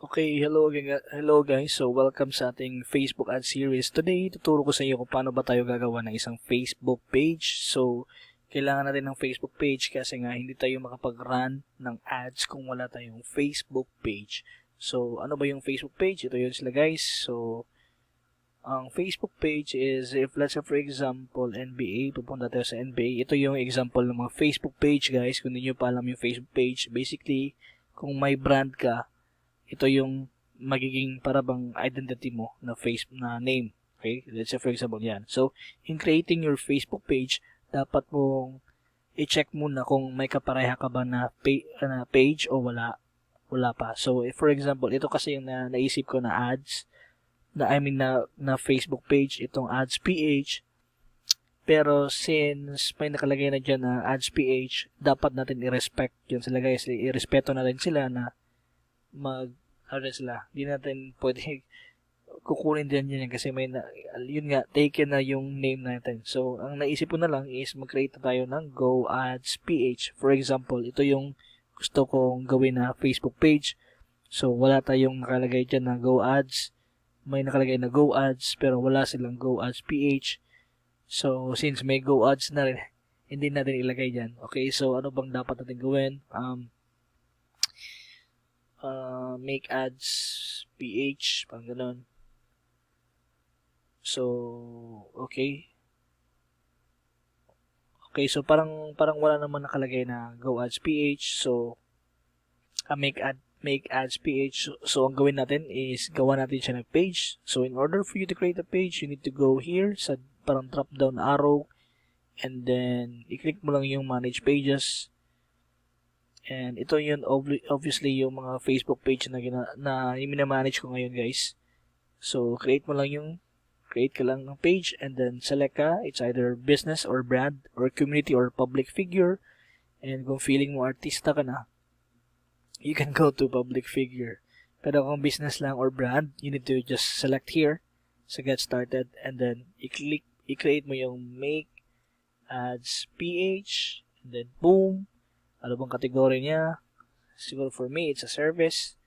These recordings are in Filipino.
Okay, hello guys. So welcome sa ating Facebook ad series. Today, tuturo ko sa iyo kung paano ba tayo gagawa ng isang Facebook page. So, kailangan natin ng Facebook page kasi nga hindi tayo makapag-run ng ads kung wala tayong Facebook page. So, ano ba yung Facebook page? Ito yun sila guys. So, ang Facebook page is, if let's say for example, NBA, pupunta tayo sa NBA. Ito yung example ng mga Facebook page guys. Kung hindi nyo pa alam yung Facebook page, basically, kung may brand ka, ito yung magiging parabang identity mo na name. Okay? Let's say for example yan. So, in creating your Facebook page, dapat mong i-check muna kung may kapareha ka ba na page o wala pa. So, if for example, ito kasi yung naisip ko na ads, na Facebook page, itong ads PH. Pero since may nakalagay na dyan na ads PH, dapat natin i-respect yun sila guys. I-respeto natin sila na hindi natin pwede kukunin din yan kasi yun nga, taken na yung name natin. So, ang naisip ko na lang is mag-create tayo ng Go Ads PH. For example, ito yung gusto kong gawin na Facebook page. So, wala tayong nakalagay dyan na Go Ads. May nakalagay na Go Ads, pero wala silang Go Ads PH. So, since may Go Ads na rin, hindi natin ilagay dyan. Okay, so ano bang dapat natin gawin? Make ads PH, parang ganun. So, okay. Okay, so parang wala naman nakalagay na Go Ads PH. So, make ads PH. So, ang gawin natin is gawa natin siya ng page. So, in order for you to create a page, you need to go here sa parang drop down arrow and then i-click mo lang yung manage pages. And ito yun, obviously, yung mga Facebook page na yung minamanage ko ngayon, guys. So, create ka lang ng page, and then select ka. It's either business or brand, or community or public figure. And kung feeling mo artista ka na, you can go to public figure. Pero kung business lang or brand, you need to just select here. So, get started, and then i-create mo yung make ads PH, and then boom. Ano bang kategory niya? Siguro for me, it's a service.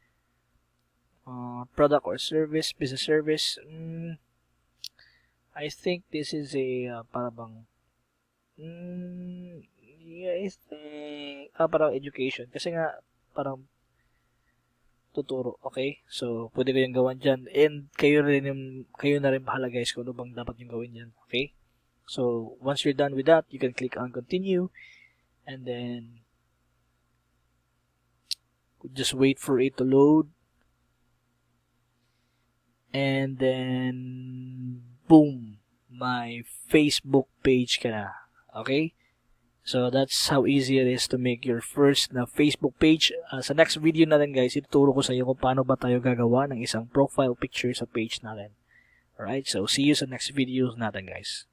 Product or service, business service. I think this is a parang parang education. Kasi nga, parang tuturo. Okay? So, pwede ko yung gawan dyan. And kayo na rin bahala guys kung ano bang dapat yung gawin dyan. Okay? So, once you're done with that, you can click on continue. And then, just wait for it to load, and then boom, my Facebook page ka na. Okay, so that's how easy it is to make your first na Facebook page. Sa next video natin guys, ituturo ko sa iyo kung paano ba tayo gagawa ng isang profile picture sa page natin. Alright, so see you sa next videos natin guys.